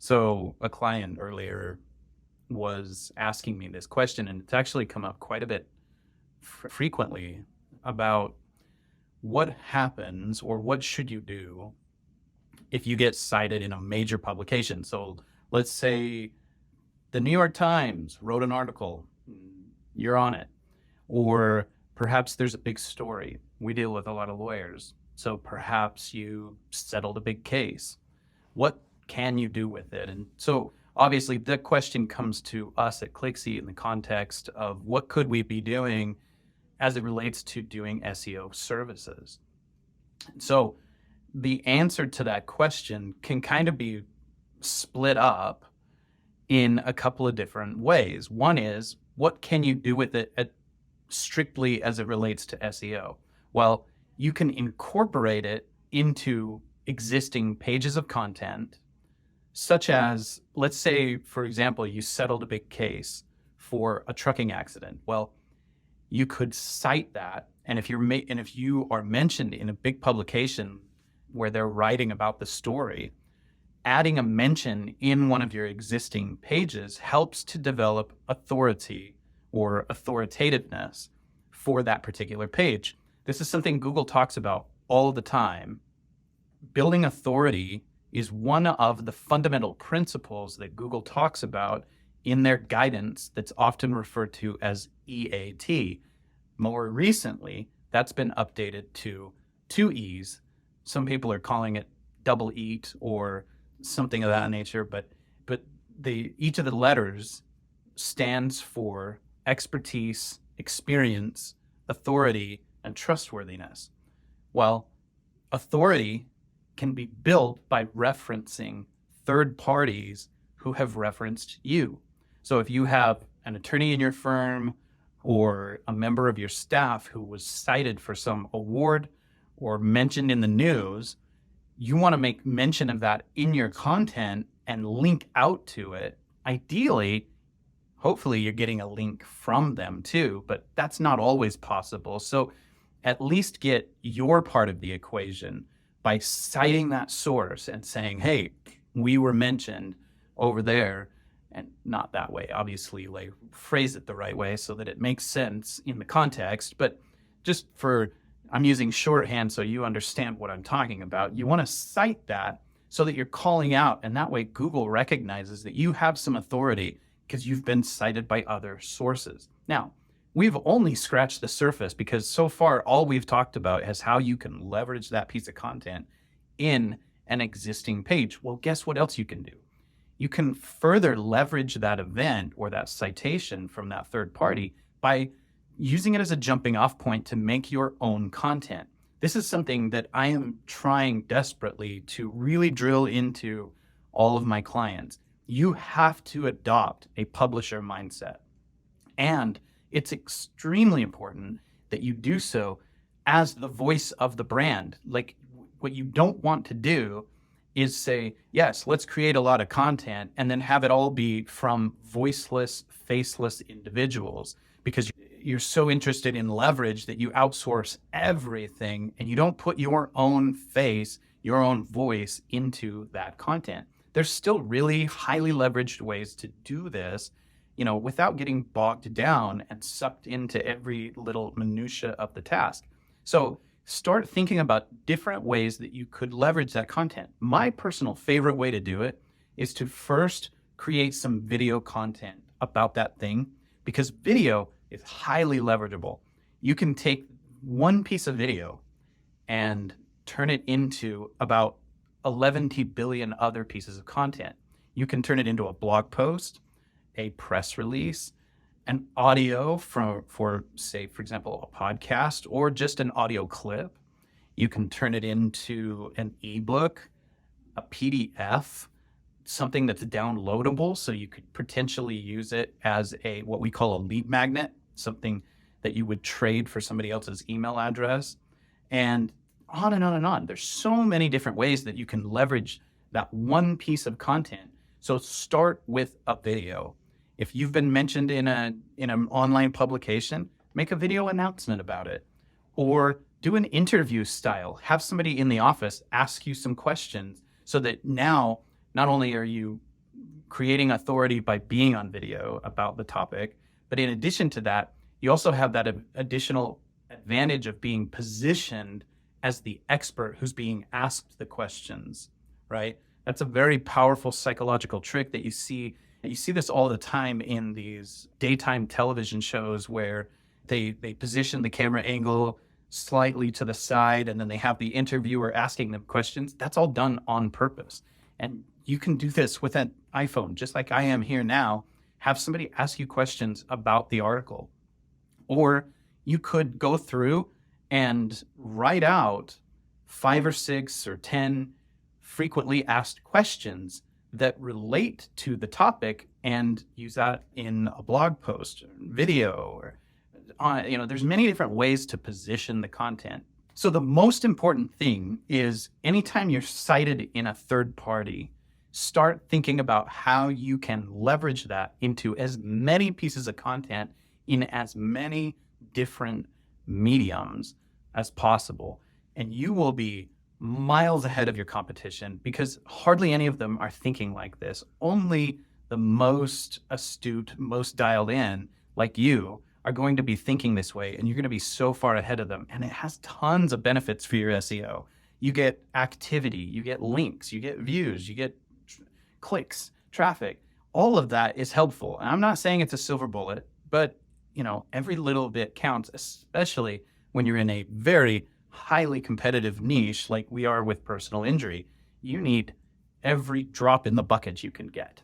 So a client earlier was asking me this question, and it's actually come up quite a bit frequently about what happens or what should you do if you get cited in a major publication. So let's say the New York Times wrote an article, you're on it. Or perhaps there's a big story. We deal with a lot of lawyers. So perhaps you settled a big case. What can you do with it? And so obviously the question comes to us at Clixsy in the context of what could we be doing as it relates to doing SEO services. So the answer to that question can kind of be split up in a couple of different ways. One is, what can you do with it strictly as it relates to SEO? Well, you can incorporate it into existing pages of content, such as, let's say, for example, you settled a big case for a trucking accident. Well, you could cite that, and if you are mentioned in a big publication where they're writing about the story, adding a mention in one of your existing pages helps to develop authority or authoritativeness for that particular page. This is something Google talks about all the time. Building authority is one of the fundamental principles that Google talks about in their guidance that's often referred to as EAT. More recently, that's been updated to 2 E's. Some people are calling it double EAT or something of that nature, but each of the letters stands for expertise, experience, authority, and trustworthiness. Well, authority can be built by referencing third parties who have referenced you. So if you have an attorney in your firm or a member of your staff who was cited for some award or mentioned in the news, you want to make mention of that in your content and link out to it. Ideally, hopefully you're getting a link from them too, but that's not always possible. So at least get your part of the equation by citing that source and saying, hey, we were mentioned over there, and not that way. Obviously, like, phrase it the right way so that it makes sense in the context, but just I'm using shorthand so you understand what I'm talking about. You want to cite that so that you're calling out, and that way Google recognizes that you have some authority because you've been cited by other sources. Now, we've only scratched the surface because so far all we've talked about is how you can leverage that piece of content in an existing page. Well, guess what else you can do? You can further leverage that event or that citation from that third party by using it as a jumping off point to make your own content. This is something that I am trying desperately to really drill into all of my clients. You have to adopt a publisher mindset. And it's extremely important that you do so as the voice of the brand. Like, what you don't want to do is say, yes, let's create a lot of content and then have it all be from voiceless, faceless individuals, because you're so interested in leverage that you outsource everything and you don't put your own face, your own voice into that content. There's still really highly leveraged ways to do this, without getting bogged down and sucked into every little minutia of the task. So start thinking about different ways that you could leverage that content. My personal favorite way to do it is to first create some video content about that thing, because video is highly leverageable. You can take one piece of video and turn it into about 11 billion other pieces of content. You can turn it into a blog post, a press release, an audio for say, for example, a podcast or just an audio clip. You can turn it into an ebook, a PDF, something that's downloadable, so you could potentially use it as what we call a lead magnet, something that you would trade for somebody else's email address, and on and on and on. There's so many different ways that you can leverage that one piece of content. So start with a video. If you've been mentioned in an online publication, make a video announcement about it, or do an interview style. Have somebody in the office ask you some questions so that now not only are you creating authority by being on video about the topic. But in addition to that, you also have that additional advantage of being positioned as the expert who's being asked the questions, right? That's a very powerful psychological trick that you see. You see this all the time in these daytime television shows where they position the camera angle slightly to the side, and then they have the interviewer asking them questions. That's all done on purpose. And you can do this with an iPhone, just like I am here now. Have somebody ask you questions about the article. Or you could go through and write out 5 or 6 or 10 frequently asked questions that relate to the topic and use that in a blog post or video or there's many different ways to position the content. So the most important thing is anytime you're cited in a third party, start thinking about how you can leverage that into as many pieces of content in as many different mediums as possible. And you will be miles ahead of your competition because hardly any of them are thinking like this. Only the most astute, most dialed in, like you, are going to be thinking this way, and you're going to be so far ahead of them. And it has tons of benefits for your SEO. You get activity, you get links, you get views, you get clicks, traffic. All of that is helpful. And I'm not saying it's a silver bullet, but every little bit counts, especially when you're in a very highly competitive niche like we are with personal injury. You need every drop in the bucket you can get.